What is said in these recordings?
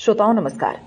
श्रोताओं नमस्कार।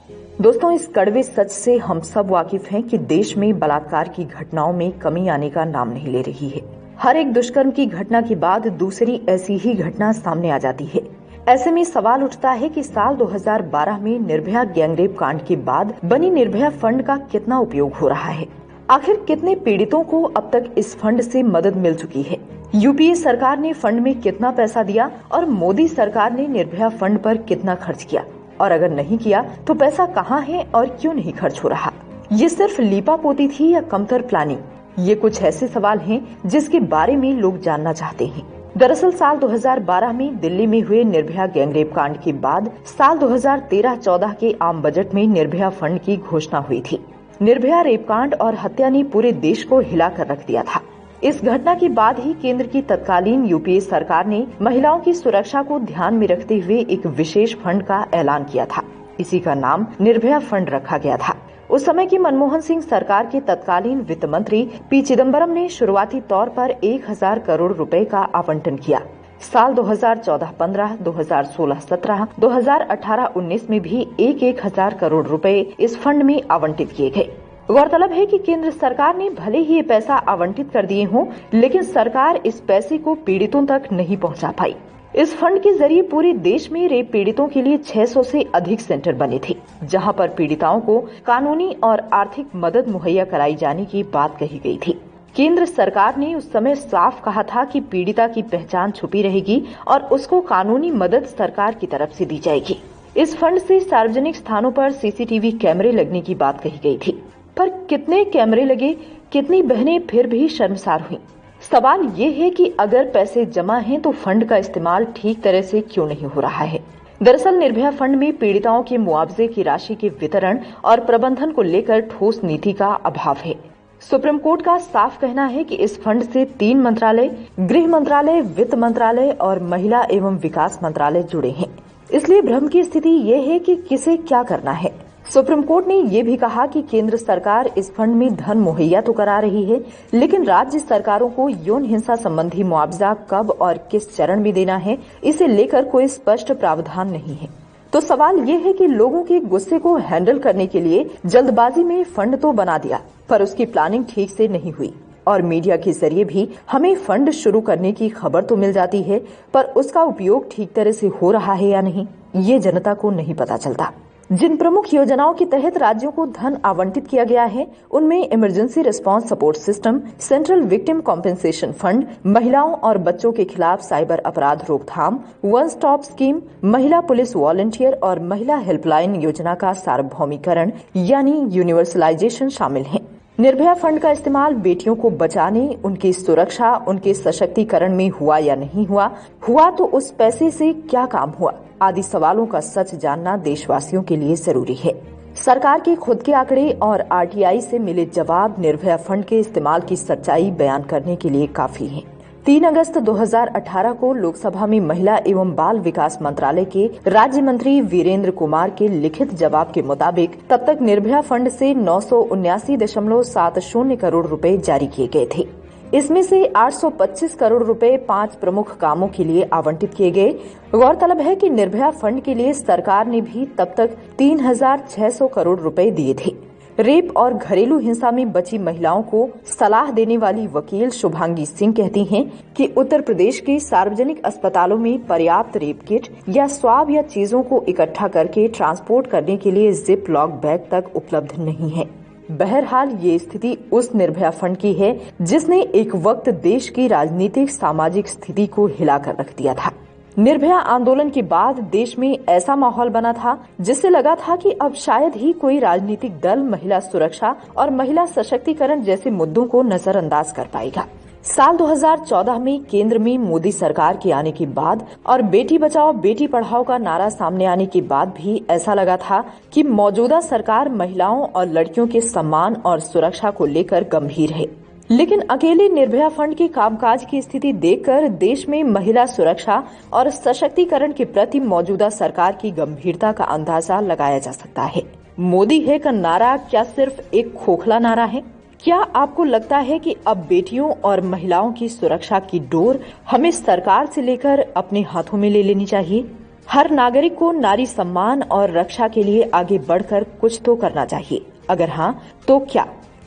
दोस्तों, इस कड़वे सच से हम सब वाकिफ हैं कि देश में बलात्कार की घटनाओं में कमी आने का नाम नहीं ले रही है। हर एक दुष्कर्म की घटना के बाद दूसरी ऐसी ही घटना सामने आ जाती है। ऐसे में सवाल उठता है कि साल 2012 में निर्भया गैंगरेप कांड के बाद बनी निर्भया फंड का कितना उपयोग हो रहा है। आखिर कितने पीड़ितों को अब तक इस फंड से मदद मिल चुकी है। यूपीए सरकार ने फंड में कितना पैसा दिया और मोदी सरकार ने निर्भया फंड पर कितना खर्च किया, और अगर नहीं किया तो पैसा कहाँ है और क्यों नहीं खर्च हो रहा। ये सिर्फ लीपापोती थी या कमतर प्लानिंग? ये कुछ ऐसे सवाल हैं जिसके बारे में लोग जानना चाहते हैं। दरअसल साल 2012 में दिल्ली में हुए निर्भया गैंगरेप कांड के बाद साल 2013-14 के आम बजट में निर्भया फंड की घोषणा हुई थी। निर्भया रेप कांड और हत्या ने पूरे देश को हिला कर रख दिया था। इस घटना के बाद ही केंद्र की तत्कालीन यूपीए सरकार ने महिलाओं की सुरक्षा को ध्यान में रखते हुए एक विशेष फंड का ऐलान किया था। इसी का नाम निर्भया फंड रखा गया था। उस समय की मनमोहन सिंह सरकार के तत्कालीन वित्त मंत्री पी चिदम्बरम ने शुरुआती तौर पर 1000 करोड़ रुपए का आवंटन किया। साल 2014-15, 2016-17, 2018-19 में भी 1000 करोड़ रुपए इस फंड में आवंटित किए गए। गौरतलब है कि केंद्र सरकार ने भले ही ये पैसा आवंटित कर दिए हों, लेकिन सरकार इस पैसे को पीड़ितों तक नहीं पहुंचा पाई। इस फंड के जरिए पूरे देश में रेप पीड़ितों के लिए 600 से अधिक सेंटर बने थे, जहां पर पीड़िताओं को कानूनी और आर्थिक मदद मुहैया कराई जाने की बात कही गई थी। केंद्र सरकार ने उस समय साफ कहा था कि पीड़िता की पहचान छुपी रहेगी और उसको कानूनी मदद सरकार की तरफ से दी जाएगी। इस फंड से सार्वजनिक स्थानों पर सीसीटीवी कैमरे लगने की बात कही गई थी, पर कितने कैमरे लगे, कितनी बहनें फिर भी शर्मसार हुईं। सवाल ये है कि अगर पैसे जमा हैं तो फंड का इस्तेमाल ठीक तरह से क्यों नहीं हो रहा है। दरअसल निर्भया फंड में पीड़िताओं के मुआवजे की राशि के वितरण और प्रबंधन को लेकर ठोस नीति का अभाव है। सुप्रीम कोर्ट का साफ कहना है कि इस फंड से 3 मंत्रालय, गृह मंत्रालय, वित्त मंत्रालय और महिला एवं विकास मंत्रालय जुड़े हैं। इसलिए भ्रम की स्थिति ये है कि किसे क्या करना है। सुप्रीम कोर्ट ने ये भी कहा कि केंद्र सरकार इस फंड में धन मुहैया तो करा रही है, लेकिन राज्य सरकारों को यौन हिंसा संबंधी मुआवजा कब और किस चरण में देना है, इसे लेकर कोई स्पष्ट प्रावधान नहीं है। तो सवाल ये है कि लोगों के गुस्से को हैंडल करने के लिए जल्दबाजी में फंड तो बना दिया, पर उसकी प्लानिंग ठीक से नहीं हुई और मीडिया के जरिए भी हमें फंड शुरू करने की खबर तो मिल जाती है, पर उसका उपयोग ठीक तरह से हो रहा है या नहीं, ये जनता को नहीं पता चलता। जिन प्रमुख योजनाओं के तहत राज्यों को धन आवंटित किया गया है, उनमें emergency response support system, central victim compensation fund, महिलाओं और बच्चों के खिलाफ साइबर अपराध रोकथाम, वन स्टॉप स्कीम, महिला पुलिस वॉलंटियर और महिला हेल्पलाइन योजना का सार्वभौमिकरण यानी यूनिवर्सलाइजेशन शामिल है। निर्भया फंड का इस्तेमाल बेटियों को बचाने, उनकी सुरक्षा, उनके सशक्तिकरण में हुआ या नहीं हुआ तो उस पैसे से क्या काम हुआ, आदि सवालों का सच जानना देशवासियों के लिए जरूरी है। सरकार के खुद के आंकड़े और आरटीआई से मिले जवाब निर्भया फंड के इस्तेमाल की सच्चाई बयान करने के लिए काफी हैं। 3 अगस्त 2018 को लोकसभा में महिला एवं बाल विकास मंत्रालय के राज्य मंत्री वीरेंद्र कुमार के लिखित जवाब के मुताबिक तब तक निर्भया फंड से 979.70 करोड़ रुपए जारी किए गए थे। इसमें से 825 करोड़ रुपए 5 प्रमुख कामों के लिए आवंटित किए गए। गौरतलब है कि निर्भया फंड के लिए सरकार ने भी तब तक 3600 करोड़ रुपए दिए थे। रेप और घरेलू हिंसा में बची महिलाओं को सलाह देने वाली वकील शुभांगी सिंह कहती हैं कि उत्तर प्रदेश के सार्वजनिक अस्पतालों में पर्याप्त रेप किट या स्वाब या चीजों को इकट्ठा करके ट्रांसपोर्ट करने के लिए जिप लॉक बैग तक उपलब्ध नहीं है। बहरहाल ये स्थिति उस निर्भया फंड की है जिसने एक वक्त देश की राजनीतिक सामाजिक स्थिति को हिलाकर रख दिया था। निर्भया आंदोलन के बाद देश में ऐसा माहौल बना था जिससे लगा था कि अब शायद ही कोई राजनीतिक दल महिला सुरक्षा और महिला सशक्तिकरण जैसे मुद्दों को नजरअंदाज कर पाएगा। साल 2014 में केंद्र में मोदी सरकार के आने के बाद और बेटी बचाओ बेटी पढ़ाओ का नारा सामने आने के बाद भी ऐसा लगा था कि मौजूदा सरकार महिलाओं और लड़कियों के सम्मान और सुरक्षा को लेकर गंभीर है। लेकिन अकेले निर्भया फंड के कामकाज की स्थिति देखकर देश में महिला सुरक्षा और सशक्तिकरण के प्रति मौजूदा सरकार की गंभीरता का अंदाजा लगाया जा सकता है। मोदी है का नारा क्या सिर्फ एक खोखला नारा है? क्या आपको लगता है कि अब बेटियों और महिलाओं की सुरक्षा की डोर हमें सरकार से लेकर अपने हाथों में ले लेनी चाहिए? हर नागरिक को नारी सम्मान और रक्षा के लिए आगे बढ़कर कुछ तो करना चाहिए। अगर हाँ, तो क्या?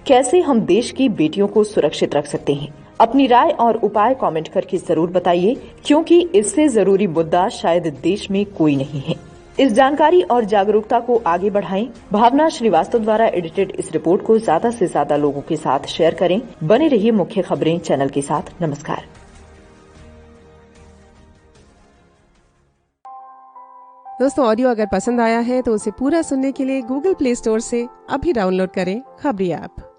कैसे हम देश की बेटियों को सुरक्षित रख सकते हैं? अपनी राय और उपाय कमेंट करके जरूर बताइए, क्योंकि इससे जरूरी मुद्दा शायद देश में कोई नहीं है। इस जानकारी और जागरूकता को आगे बढ़ाएं। भावना श्रीवास्तव द्वारा एडिटेड इस रिपोर्ट को ज्यादा से ज्यादा लोगों के साथ शेयर करें। बने रहिए मुख्य खबरें चैनल के साथ। नमस्कार। दोस्तों, ऑडियो अगर पसंद आया है तो उसे पूरा सुनने के लिए गूगल प्ले स्टोर से अभी डाउनलोड करें खबरी ऐप।